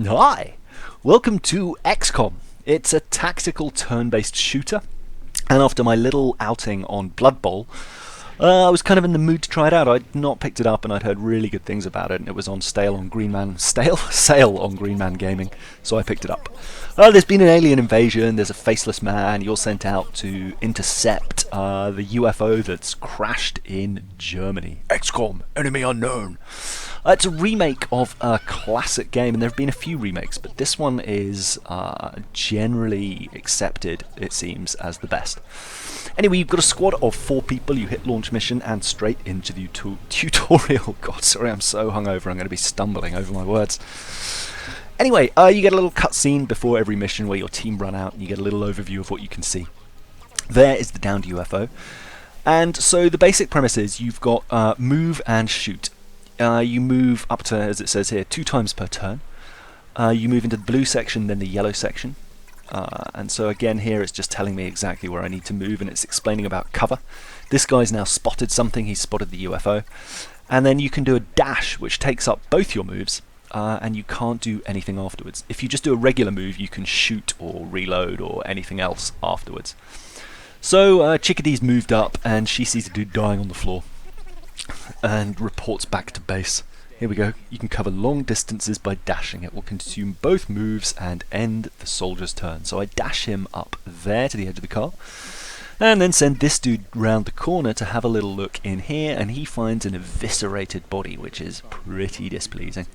Hi! Welcome to XCOM. It's a tactical turn-based shooter, and after my little outing on Blood Bowl, I was kind of in the mood to try it out. I'd not picked it up and I'd heard really good things about it, and it was on sale on sale on Green Man Gaming, so I picked it up. There's been an alien invasion, there's a faceless man, you're sent out to intercept the UFO that's crashed in Germany. XCOM Enemy Unknown. It's a remake of a classic game, and there have been a few remakes, but this one is generally accepted, it seems, as the best. Anyway, you've got a squad of 4 people, you hit launch mission, and straight into the tutorial. God, sorry, I'm so hungover, I'm going to be stumbling over my words. Anyway, you get a little cutscene before every mission where your team run out, and you get a little overview of what you can see. There is the downed UFO. And so the basic premise is you've got move and shoot. You move up to, as it says here, 2 times per turn. You move into the blue section, then the yellow section. And so again here it's just telling me exactly where I need to move, and it's explaining about cover. This guy's now spotted something, he's spotted the UFO. And then you can do a dash, which takes up both your moves, and you can't do anything afterwards. If you just do a regular move, you can shoot or reload or anything else afterwards. So Chickadee's moved up, and she sees a dude dying on the floor, and reports back to base. Here we go. You can cover long distances by dashing. It will consume both moves and end the soldier's turn. So I dash him up there to the edge of the car, and then send this dude round the corner to have a little look in here, and he finds an eviscerated body, which is pretty displeasing.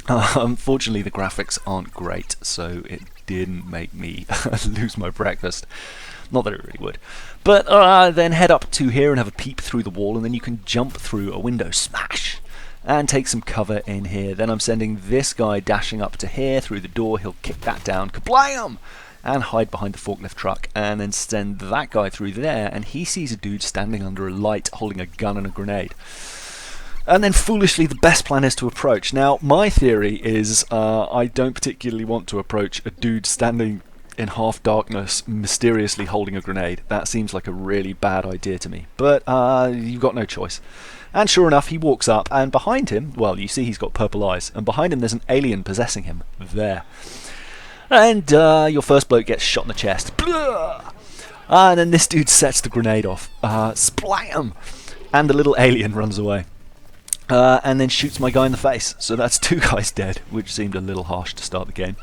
Unfortunately, the graphics aren't great, so it didn't make me lose my breakfast. Not that it really would. But then head up to here and have a peep through the wall, and then you can jump through a window, smash, and take some cover in here. Then I'm sending this guy dashing up to here through the door. He'll kick that down, kablam, and hide behind the forklift truck, and then send that guy through there, and he sees a dude standing under a light holding a gun and a grenade. And then foolishly the best plan is to approach. Now my theory is I don't particularly want to approach a dude standing in half darkness mysteriously holding a grenade. That seems like a really bad idea to me, but you've got no choice. And sure enough, he walks up, and behind him, well, you see he's got purple eyes, and behind him there's an alien possessing him there. And your first bloke gets shot in the chest. And then this dude sets the grenade off. Splam! And the little alien runs away. And then shoots my guy in the face. So that's 2 guys dead, which seemed a little harsh to start the game.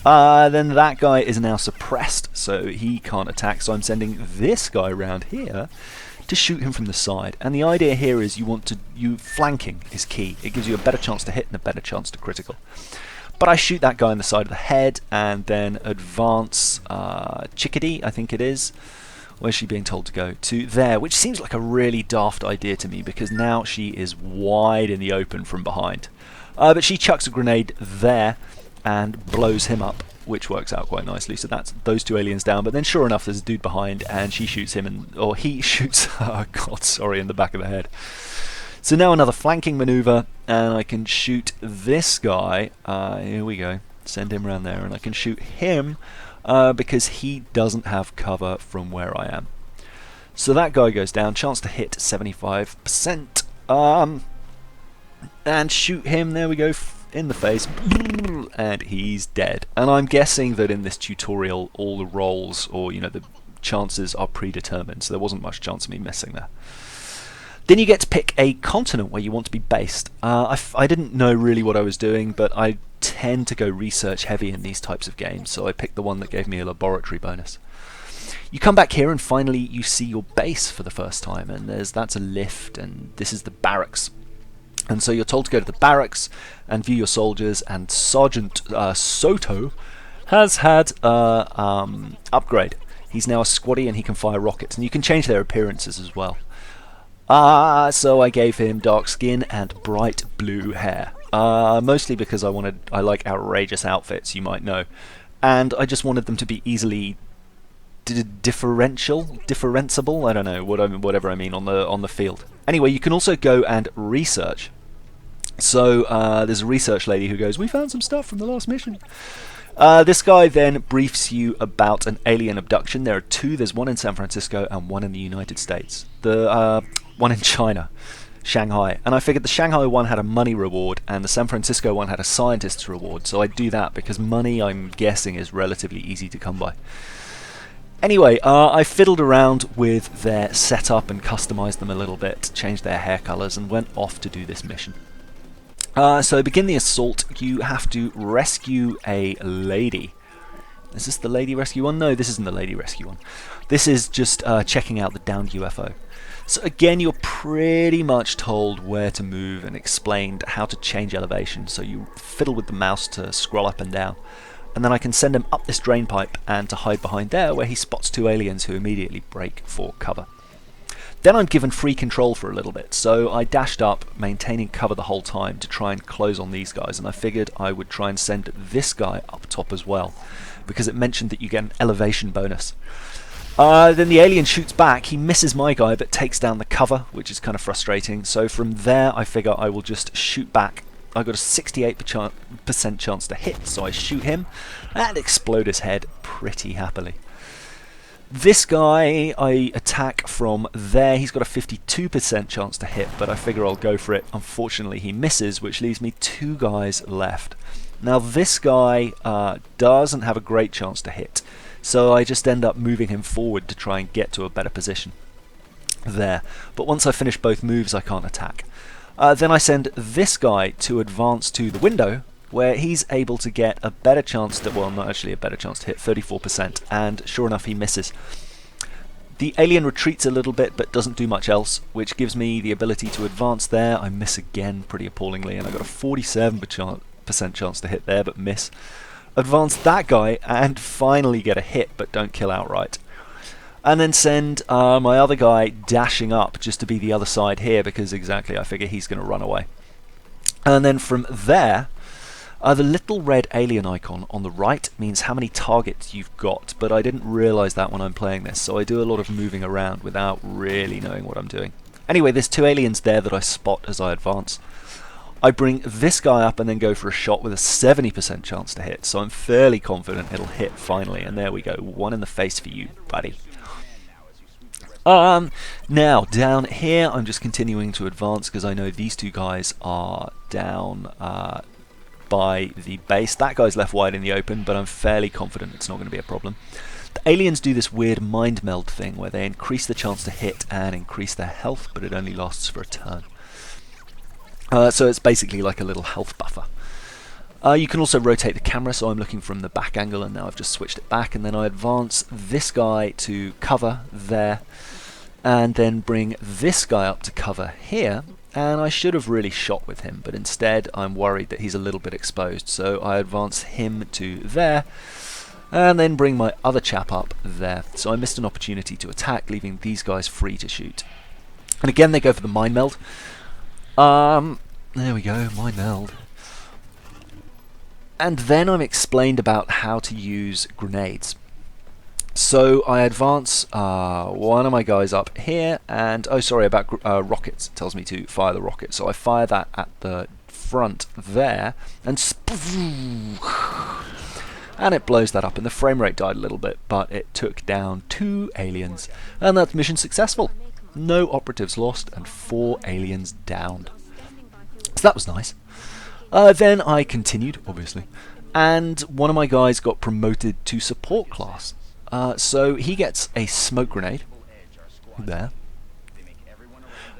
Then that guy is now suppressed, so he can't attack, so I'm sending this guy around here to shoot him from the side. And the idea here is flanking is key. It gives you a better chance to hit and a better chance to critical. But I shoot that guy in the side of the head, and then advance Chickadee, I think it is. Where's she being told to go? To there, which seems like a really daft idea to me, because now she is wide in the open from behind. But she chucks a grenade there and blows him up, which works out quite nicely. So that's those 2 aliens down, but then sure enough there's a dude behind, and she shoots him, or he shoots, oh god, sorry, in the back of the head. So now another flanking maneuver, and I can shoot this guy, here we go, send him around there, and I can shoot him because he doesn't have cover from where I am. So that guy goes down, chance to hit 75%, and shoot him, there we go, in the face, and he's dead. And I'm guessing that in this tutorial all the rolls, or the chances are predetermined, so there wasn't much chance of me missing there. Then you get to pick a continent where you want to be based. I didn't know really what I was doing, but I tend to go research heavy in these types of games, so I picked the one that gave me a laboratory bonus. You come back here and finally you see your base for the first time, and that's a lift, and this is the barracks. And so you're told to go to the barracks and view your soldiers, and Sergeant Soto has had upgrade. He's now a squaddy and he can fire rockets, and you can change their appearances as well. So I gave him dark skin and bright blue hair, mostly because I like outrageous outfits, you might know, and I just wanted them to be easily differentiable. I don't know whatever I mean on the field. Anyway, you can also go and research. So there's a research lady who goes, "We found some stuff from the last mission." This guy then briefs you about an alien abduction. There are 2. There's one in San Francisco and one in the United States. The one in China. Shanghai. And I figured the Shanghai one had a money reward and the San Francisco one had a scientist's reward, so I'd do that because money, I'm guessing, is relatively easy to come by. Anyway, I fiddled around with their setup and customized them a little bit, changed their hair colors, and went off to do this mission. So begin the assault. You have to rescue a lady. Is this the lady rescue one? No, this isn't the lady rescue one. This is just checking out the downed UFO. So again, you're pretty much told where to move and explained how to change elevation. So you fiddle with the mouse to scroll up and down. And then I can send him up this drain pipe and to hide behind there where he spots two aliens who immediately break for cover. Then I'm given free control for a little bit, so I dashed up, maintaining cover the whole time to try and close on these guys, and I figured I would try and send this guy up top as well, because it mentioned that you get an elevation bonus. Then the alien shoots back, he misses my guy but takes down the cover, which is kind of frustrating, so from there I figure I will just shoot back. I got a 68% chance to hit, so I shoot him and explode his head pretty happily. This guy I attack from there. He's got a 52% chance to hit, but I figure I'll go for it. Unfortunately, he misses, which leaves me two guys left. Now this guy doesn't have a great chance to hit, so I just end up moving him forward to try and get to a better position there. But once I finish both moves, I can't attack. Then I send this guy to advance to the window, where he's able to get a better chance to, well, not actually a better chance to hit, 34%, and sure enough he misses. The alien retreats a little bit but doesn't do much else, which gives me the ability to advance there. I miss again pretty appallingly, and I got a 47% chance to hit there but miss. Advance that guy and finally get a hit but don't kill outright. And then send my other guy dashing up just to be the other side here, because exactly I figure he's going to run away. And then from there, the little red alien icon on the right means how many targets you've got, but I didn't realise that when I'm playing this, so I do a lot of moving around without really knowing what I'm doing. Anyway, there's two aliens there that I spot as I advance. I bring this guy up and then go for a shot with a 70% chance to hit, so I'm fairly confident it'll hit finally, and there we go, one in the face for you, buddy. Now, down here, I'm just continuing to advance because I know these two guys are down by the base. That guy's left wide in the open, but I'm fairly confident it's not going to be a problem. The aliens do this weird mind meld thing where they increase the chance to hit and increase their health, but it only lasts for a turn. So it's basically like a little health buffer. You can also rotate the camera, so I'm looking from the back angle, and now I've just switched it back, and then I advance this guy to cover there, and then bring this guy up to cover here, and I should have really shot with him, but instead I'm worried that he's a little bit exposed, so I advance him to there, and then bring my other chap up there. So I missed an opportunity to attack, leaving these guys free to shoot. And again they go for the mind meld. There we go, mind meld. And then I'm explained about how to use grenades. So I advance one of my guys up here, and oh sorry, about rockets. It tells me to fire the rocket, so I fire that at the front there, and it blows that up, and the frame rate died a little bit, but it took down two aliens, and that's mission successful. No operatives lost, and 4 aliens downed. So that was nice. Then I continued, obviously, and one of my guys got promoted to support class. So he gets a smoke grenade there,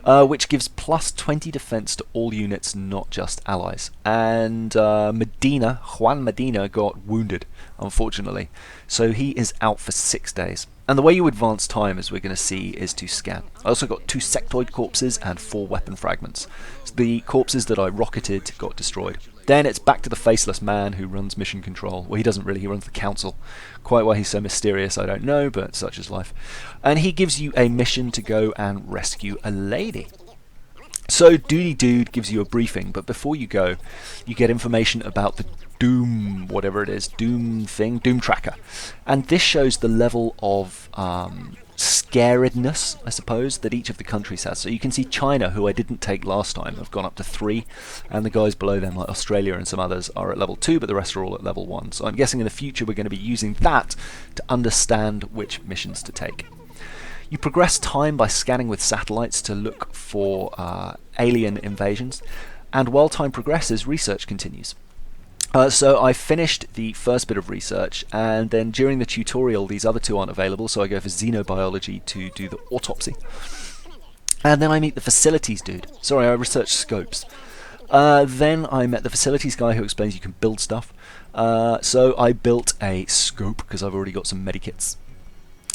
which gives plus 20 defense to all units, not just allies. And Juan Medina got wounded, unfortunately, so he is out for 6 days. And the way you advance time, as we're going to see, is to scan. I also got 2 sectoid corpses and 4 weapon fragments. So the corpses that I rocketed got destroyed. Then it's back to the faceless man who runs mission control. Well, he doesn't really, he runs the council. Quite why he's so mysterious, I don't know, but such is life. And he gives you a mission to go and rescue a lady. So Duty Dude gives you a briefing, but before you go, you get information about the Doom, whatever it is, Doom thing, Doom Tracker. And this shows the level of scaredness, I suppose, that each of the countries has. So you can see China, who I didn't take last time, have gone up to 3, and the guys below them, like Australia and some others, are at level 2, but the rest are all at level 1. So I'm guessing in the future we're going to be using that to understand which missions to take. You progress time by scanning with satellites to look for alien invasions, and while time progresses, research continues. So I finished the first bit of research, and then during the tutorial these other two aren't available, so I go for xenobiology to do the autopsy. And then I meet the facilities dude. Sorry, I researched scopes. Then I met the facilities guy who explains you can build stuff. So I built a scope because I've already got some medikits.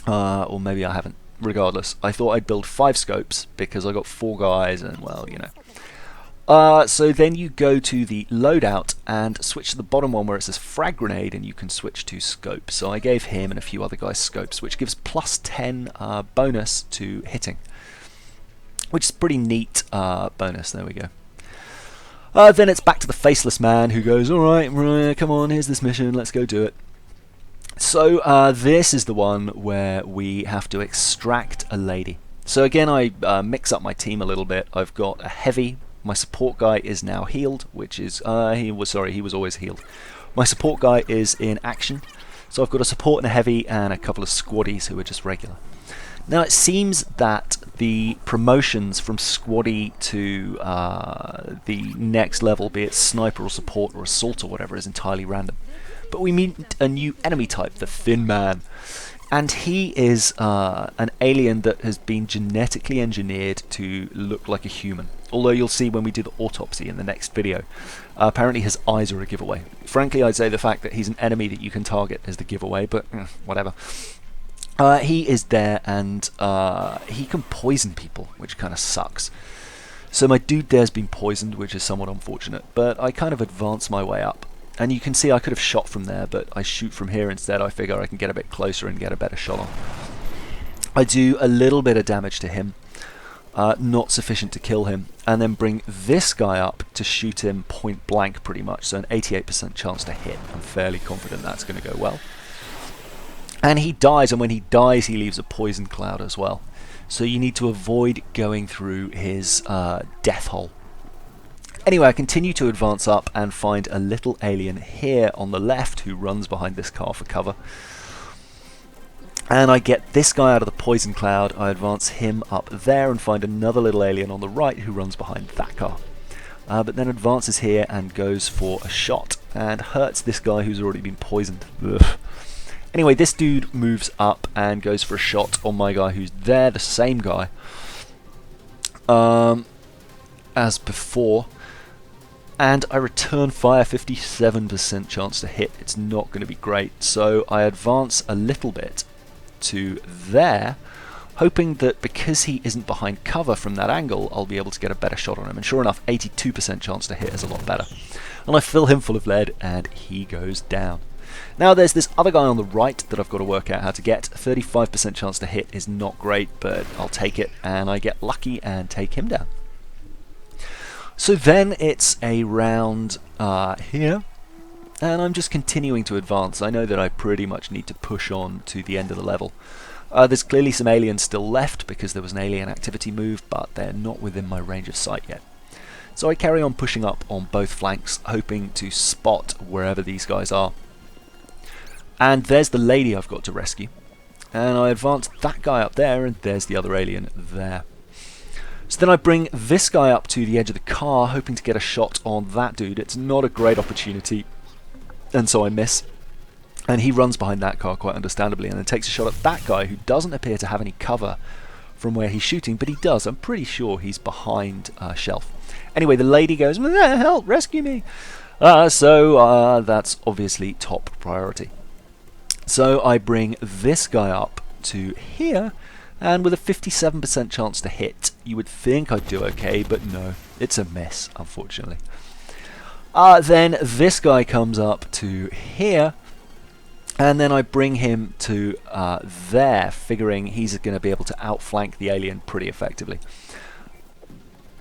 Or maybe I haven't. Regardless, I thought I'd build 5 scopes because I got 4 guys and, well, you know. So then you go to the loadout and switch to the bottom one where it says frag grenade, and you can switch to scope. So I gave him and a few other guys scopes, which gives plus 10 bonus to hitting, which is a pretty neat bonus. There we go. Then it's back to the faceless man who goes, alright, come on, here's this mission, let's go do it. So this is the one where we have to extract a lady. So again, I mix up my team a little bit. I've got a heavy. My support guy is now healed, which is he was always healed. My support guy is in action, so I've got a support and a heavy and a couple of squaddies who are just regular. Now it seems that the promotions from squaddie to the next level, be it sniper or support or assault or whatever, is entirely random. But we meet a new enemy type, the Thin Man. And he is an alien that has been genetically engineered to look like a human. Although you'll see when we do the autopsy in the next video, apparently his eyes are a giveaway. Frankly, I'd say the fact that he's an enemy that you can target is the giveaway, but whatever. He is there, and he can poison people, which kind of sucks. So my dude there's been poisoned, which is somewhat unfortunate, but I kind of advance my way up. And you can see I could have shot from there, but I shoot from here instead. I figure I can get a bit closer and get a better shot on. I do a little bit of damage to him, not sufficient to kill him, and then bring this guy up to shoot him point blank pretty much, so an 88% chance to hit. I'm fairly confident that's going to go well. And he dies, and when he dies he leaves a poison cloud as well. So you need to avoid going through his death hole. Anyway, I continue to advance up and find a little alien here on the left who runs behind this car for cover. And I get this guy out of the poison cloud, I advance him up there and find another little alien on the right who runs behind that car. But then advances here and goes for a shot and hurts this guy who's already been poisoned. Ugh. Anyway, this dude moves up and goes for a shot on my guy who's there, the same guy as before. And I return fire, 57% chance to hit. It's not going to be great, so I advance a little bit to there, hoping that because he isn't behind cover from that angle, I'll be able to get a better shot on him. And sure enough, 82% chance to hit is a lot better. And I fill him full of lead, and he goes down. Now there's this other guy on the right that I've got to work out how to get. 35% chance to hit is not great, but I'll take it, and I get lucky and take him down. So then it's a round here, and I'm just continuing to advance. I know that I pretty much need to push on to the end of the level. There's clearly some aliens still left because there was an alien activity move, but they're not within my range of sight yet. So I carry on pushing up on both flanks, hoping to spot wherever these guys are. And there's the lady I've got to rescue. And I advance that guy up there, and there's the other alien there. So then I bring this guy up to the edge of the car, hoping to get a shot on that dude. It's not a great opportunity, and so I miss. And he runs behind that car quite understandably, and then takes a shot at that guy who doesn't appear to have any cover from where he's shooting, but he does. I'm pretty sure he's behind a shelf. Anyway, the lady goes, help, rescue me! So that's obviously top priority. So I bring this guy up to here, and with a 57% chance to hit, you would think I'd do okay, but no, it's a miss, unfortunately. Then this guy comes up to here, and then I bring him to there, figuring he's going to be able to outflank the alien pretty effectively.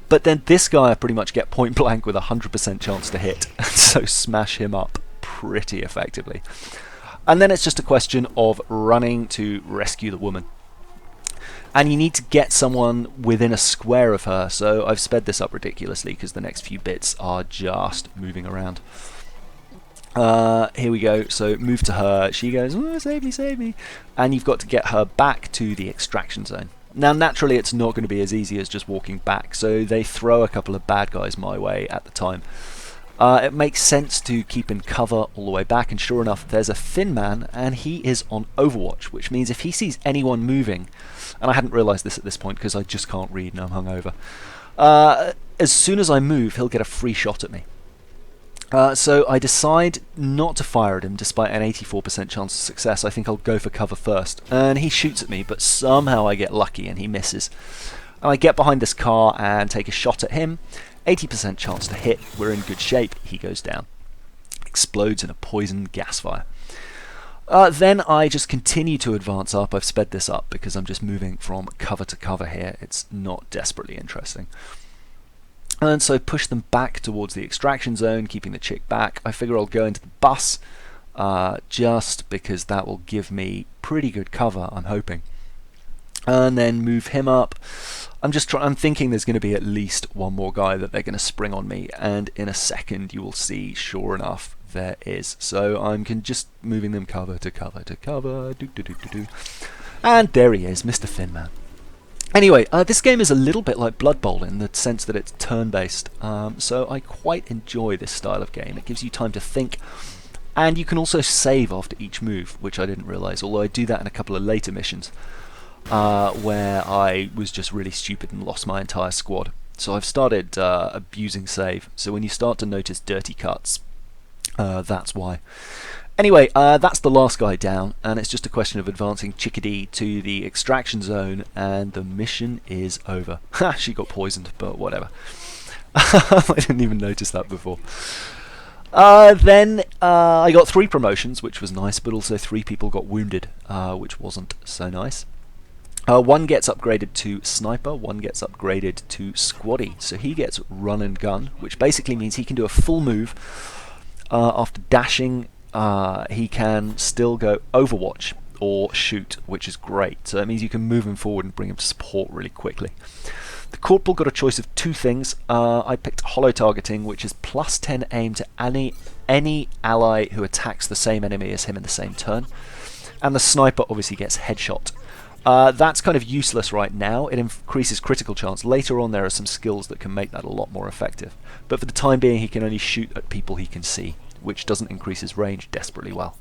But then this guy I pretty much get point blank with a 100% chance to hit, so smash him up pretty effectively. And then it's just a question of running to rescue the woman. And you need to get someone within a square of her, so I've sped this up ridiculously because the next few bits are just moving around. Here we go, so move to her, she goes, oh, save me, and you've got to get her back to the extraction zone. Now, naturally, it's not going to be as easy as just walking back, so they throw a couple of bad guys my way at the time. It makes sense to keep in cover all the way back, and sure enough, there's a thin man, and he is on Overwatch, which means if he sees anyone moving, and I hadn't realised this at this point because I just can't read and I'm hungover, as soon as I move, he'll get a free shot at me. So I decide not to fire at him despite an 84% chance of success. I think I'll go for cover first. And he shoots at me, but somehow I get lucky and he misses. And I get behind this car and take a shot at him. 80% chance to hit. We're in good shape. He goes down. Explodes in a poison gas fire. Then I just continue to advance up. I've sped this up because I'm just moving from cover to cover here. It's not desperately interesting. And so push them back towards the extraction zone, keeping the chick back. I figure I'll go into the bus, just because that will give me pretty good cover, I'm hoping. And then move him up. I'm thinking there's going to be at least one more guy that they're going to spring on me, and in a second you will see, sure enough, there is. So I'm just moving them cover to cover to cover. And there he is, Mr. Thinman. Anyway, this game is a little bit like Blood Bowl in the sense that it's turn-based, so I quite enjoy this style of game. It gives you time to think, and you can also save after each move, which I didn't realise, although I do that in a couple of later missions, where I was just really stupid and lost my entire squad. So I've started abusing save, so when you start to notice dirty cuts, that's why. Anyway, that's the last guy down, and it's just a question of advancing Chickadee to the extraction zone, and the mission is over. Ha! She got poisoned, but whatever. I didn't even notice that before. Then I got 3 promotions, which was nice, but also 3 people got wounded, which wasn't so nice. One gets upgraded to Sniper, one gets upgraded to Squaddy, so he gets Run and Gun, which basically means he can do a full move. After dashing, he can still go Overwatch or shoot, which is great. So that means you can move him forward and bring him to support really quickly. The Corporal got a choice of 2 things. I picked Hollow Targeting, which is plus 10 aim to any ally who attacks the same enemy as him in the same turn. And the Sniper obviously gets Headshot. That's kind of useless right now. It increases critical chance. Later on there are some skills that can make that a lot more effective. But for the time being he can only shoot at people he can see, which doesn't increase his range desperately well.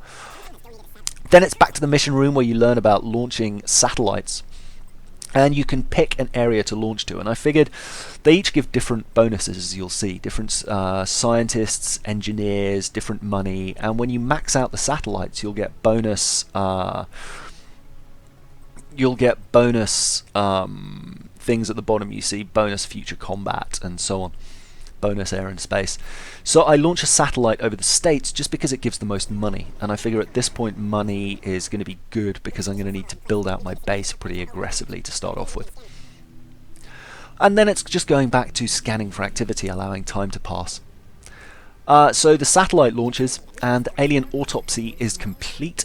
Then it's back to the mission room where you learn about launching satellites, and you can pick an area to launch to, and I figured they each give different bonuses, as you'll see, different scientists, engineers, different money, and when you max out the satellites you'll get bonus things at the bottom. You see bonus future combat and so on, bonus air and space. So I launch a satellite over the States just because it gives the most money, and I figure at this point money is going to be good because I'm going to need to build out my base pretty aggressively to start off with. And then it's just going back to scanning for activity, allowing time to pass. So the satellite launches and the alien autopsy is complete.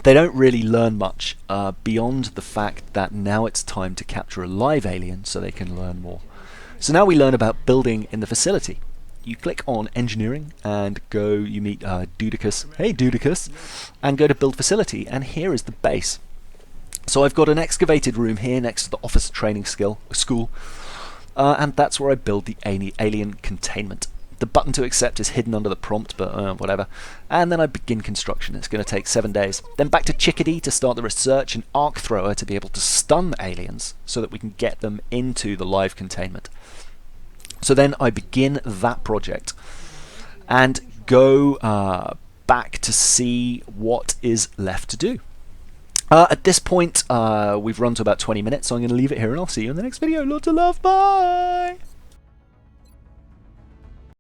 They don't really learn much beyond the fact that now it's time to capture a live alien so they can learn more. So now we learn about building in the facility. You click on engineering and you meet Dudicus, hey Dudicus, and go to build facility, and here is the base. So I've got an excavated room here next to the officer training school, and that's where I build the alien containment. The button to accept is hidden under the prompt, but whatever. And then I begin construction. It's going to take 7 days. Then back to Chickadee to start the research, and Arc Thrower to be able to stun aliens so that we can get them into the live containment. So then I begin that project and go back to see what is left to do. At this point, we've run to about 20 minutes, so I'm going to leave it here and I'll see you in the next video. Lots of love, bye!